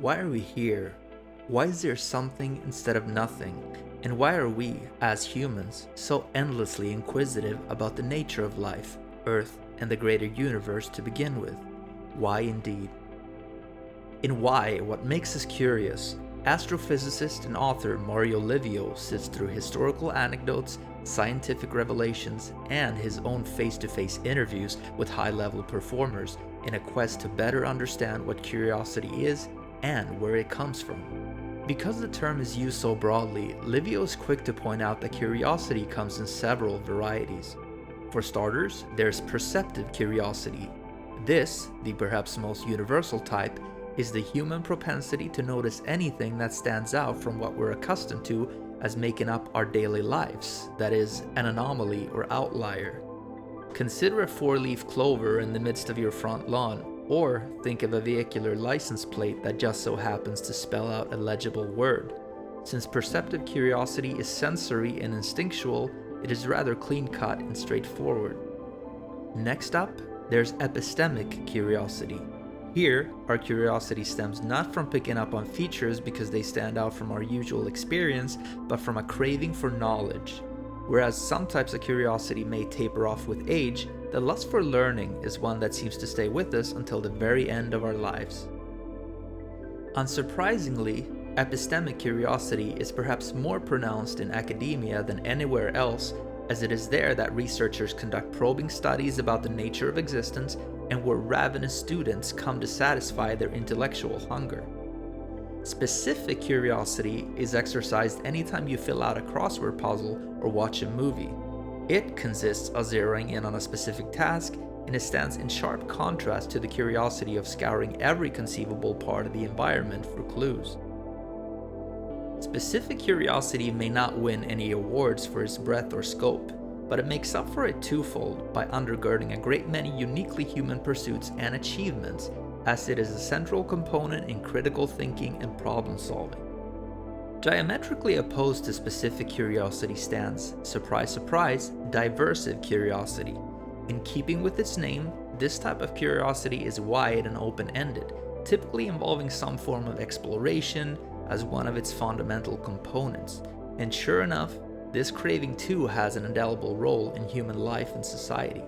Why are we here? Why is there something instead of nothing? And why are we, as humans, so endlessly inquisitive about the nature of life, Earth, and the greater universe to begin with? Why indeed? In Why, What Makes Us Curious, astrophysicist and author Mario Livio sifts through historical anecdotes, scientific revelations, and his own face-to-face interviews with high-level performers in a quest to better understand what curiosity is and where it comes from. Because the term is used so broadly, Livio is quick to point out that curiosity comes in several varieties. For starters, there's perceptive curiosity. This, the perhaps most universal type, is the human propensity to notice anything that stands out from what we're accustomed to as making up our daily lives, that is, an anomaly or outlier. Consider a four-leaf clover in the midst of your front lawn, or think of a vehicular license plate that just so happens to spell out a legible word. Since perceptive curiosity is sensory and instinctual, it is rather clean-cut and straightforward. Next up, there's epistemic curiosity. Here, our curiosity stems not from picking up on features because they stand out from our usual experience, but from a craving for knowledge. Whereas some types of curiosity may taper off with age, the lust for learning is one that seems to stay with us until the very end of our lives. Unsurprisingly, epistemic curiosity is perhaps more pronounced in academia than anywhere else, as it is there that researchers conduct probing studies about the nature of existence and where ravenous students come to satisfy their intellectual hunger. Specific curiosity is exercised anytime you fill out a crossword puzzle or watch a movie. It consists of zeroing in on a specific task, and it stands in sharp contrast to the curiosity of scouring every conceivable part of the environment for clues. Specific curiosity may not win any awards for its breadth or scope, but it makes up for it twofold by undergirding a great many uniquely human pursuits and achievements, as it is a central component in critical thinking and problem solving. Diametrically opposed to specific curiosity stands, surprise surprise, diversive curiosity. In keeping with its name, this type of curiosity is wide and open-ended, typically involving some form of exploration as one of its fundamental components. And sure enough, this craving too has an indelible role in human life and society.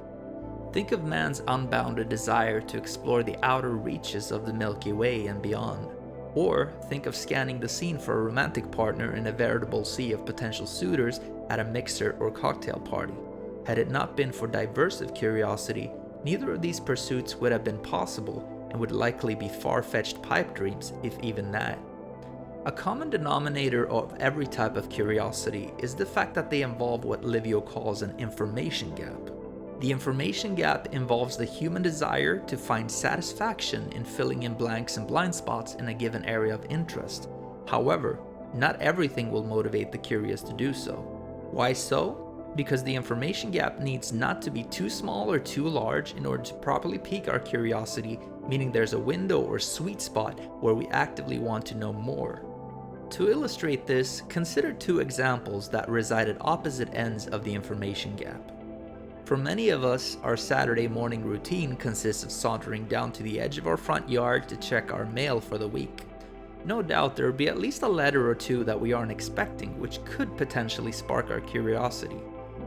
Think of man's unbounded desire to explore the outer reaches of the Milky Way and beyond. Or think of scanning the scene for a romantic partner in a veritable sea of potential suitors at a mixer or cocktail party. Had it not been for diversive curiosity, neither of these pursuits would have been possible and would likely be far-fetched pipe dreams, if even that. A common denominator of every type of curiosity is the fact that they involve what Livio calls an information gap. The information gap involves the human desire to find satisfaction in filling in blanks and blind spots in a given area of interest. However, not everything will motivate the curious to do so. Why so? Because the information gap needs not to be too small or too large in order to properly pique our curiosity, meaning there's a window or sweet spot where we actively want to know more. To illustrate this, consider two examples that reside at opposite ends of the information gap. For many of us, our Saturday morning routine consists of sauntering down to the edge of our front yard to check our mail for the week. No doubt there will be at least a letter or two that we aren't expecting, which could potentially spark our curiosity.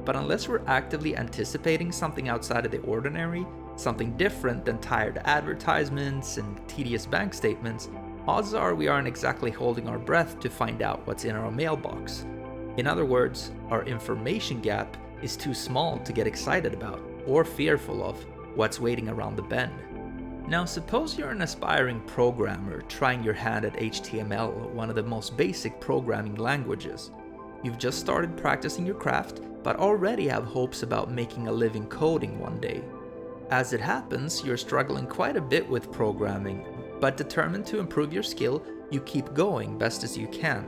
But unless we're actively anticipating something outside of the ordinary, something different than tired advertisements and tedious bank statements, odds are we aren't exactly holding our breath to find out what's in our mailbox. In other words, our information gap is too small to get excited about or fearful of what's waiting around the bend. Now suppose you're an aspiring programmer trying your hand at HTML, one of the most basic programming languages. You've just started practicing your craft, but already have hopes about making a living coding one day. As it happens, you're struggling quite a bit with programming, but determined to improve your skill, you keep going best as you can.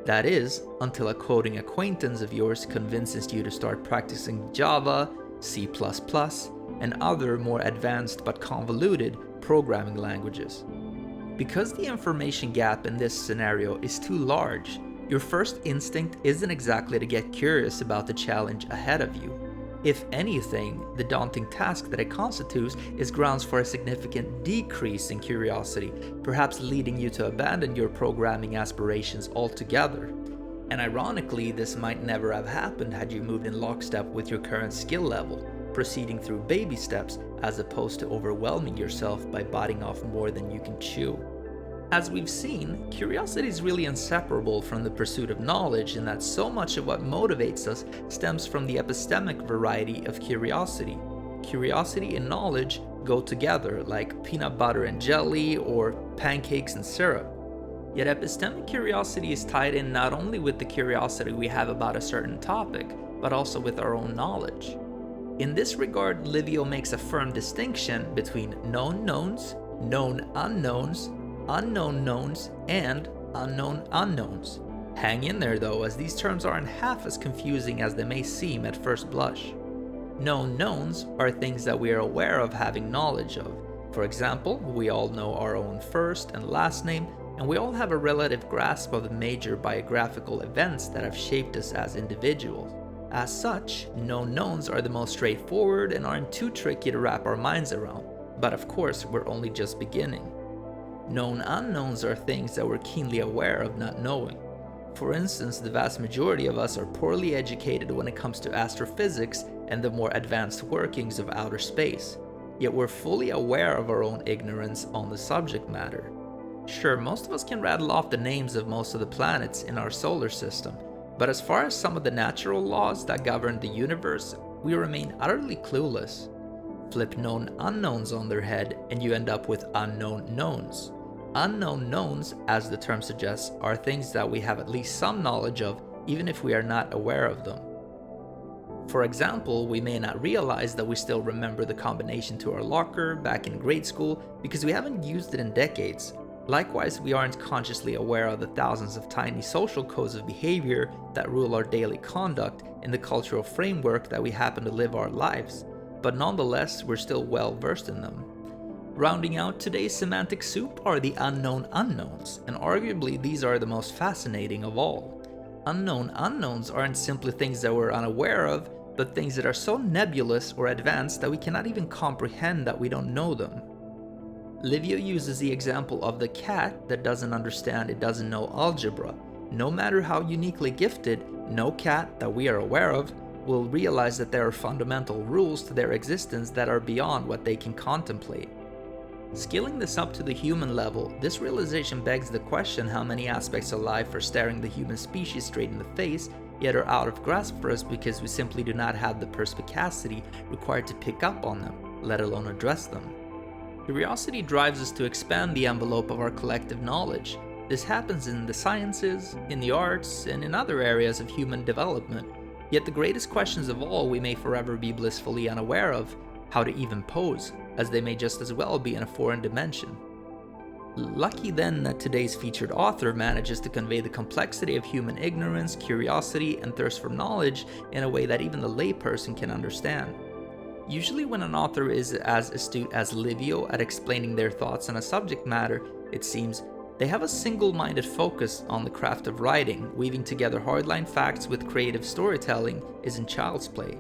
That is, until a coding acquaintance of yours convinces you to start practicing Java, C++, and other more advanced but convoluted programming languages. Because the information gap in this scenario is too large, your first instinct isn't exactly to get curious about the challenge ahead of you. If anything, the daunting task that it constitutes is grounds for a significant decrease in curiosity, perhaps leading you to abandon your programming aspirations altogether. And ironically, this might never have happened had you moved in lockstep with your current skill level, proceeding through baby steps as opposed to overwhelming yourself by biting off more than you can chew. As we've seen, curiosity is really inseparable from the pursuit of knowledge in that so much of what motivates us stems from the epistemic variety of curiosity. Curiosity and knowledge go together like peanut butter and jelly or pancakes and syrup. Yet epistemic curiosity is tied in not only with the curiosity we have about a certain topic, but also with our own knowledge. In this regard, Livio makes a firm distinction between known knowns, known unknowns, unknown knowns, and unknown unknowns. Hang in there though, as these terms aren't half as confusing as they may seem at first blush. Known knowns are things that we are aware of having knowledge of. For example, we all know our own first and last name, and we all have a relative grasp of the major biographical events that have shaped us as individuals. As such, known knowns are the most straightforward and aren't too tricky to wrap our minds around, but of course we're only just beginning. Known unknowns are things that we're keenly aware of not knowing. For instance, the vast majority of us are poorly educated when it comes to astrophysics and the more advanced workings of outer space, yet we're fully aware of our own ignorance on the subject matter. Sure, most of us can rattle off the names of most of the planets in our solar system, but as far as some of the natural laws that govern the universe, we remain utterly clueless. Flip known unknowns on their head and you end up with unknown knowns. Unknown knowns, as the term suggests, are things that we have at least some knowledge of, even if we are not aware of them. For example, we may not realize that we still remember the combination to our locker back in grade school because we haven't used it in decades. Likewise, we aren't consciously aware of the thousands of tiny social codes of behavior that rule our daily conduct in the cultural framework that we happen to live our lives, but nonetheless, we're still well versed in them. Rounding out today's semantic soup are the unknown unknowns, and arguably these are the most fascinating of all. Unknown unknowns aren't simply things that we're unaware of, but things that are so nebulous or advanced that we cannot even comprehend that we don't know them. Livio uses the example of the cat that doesn't understand it doesn't know algebra. No matter how uniquely gifted, no cat that we are aware of will realize that there are fundamental rules to their existence that are beyond what they can contemplate. Scaling this up to the human level, this realization begs the question how many aspects of life are staring the human species straight in the face, yet are out of grasp for us because we simply do not have the perspicacity required to pick up on them, let alone address them. Curiosity drives us to expand the envelope of our collective knowledge. This happens in the sciences, in the arts, and in other areas of human development. Yet the greatest questions of all we may forever be blissfully unaware of, how to even pose, as they may just as well be in a foreign dimension. Lucky then that today's featured author manages to convey the complexity of human ignorance, curiosity, and thirst for knowledge in a way that even the layperson can understand. Usually when an author is as astute as Livio at explaining their thoughts on a subject matter, it seems, they have a single-minded focus on the craft of writing. Weaving together hardline facts with creative storytelling isn't child's play.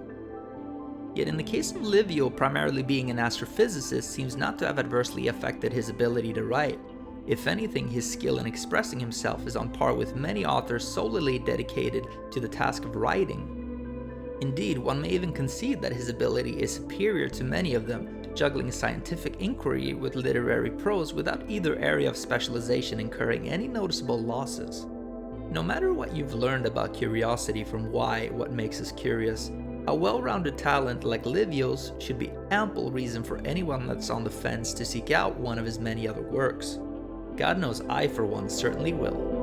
Yet in the case of Livio, primarily being an astrophysicist seems not to have adversely affected his ability to write. If anything, his skill in expressing himself is on par with many authors solely dedicated to the task of writing. Indeed, one may even concede that his ability is superior to many of them, juggling scientific inquiry with literary prose without either area of specialization incurring any noticeable losses. No matter what you've learned about curiosity from Why, What Makes Us Curious, a well-rounded talent like Livio's should be ample reason for anyone that's on the fence to seek out one of his many other works. God knows I, for one, certainly will.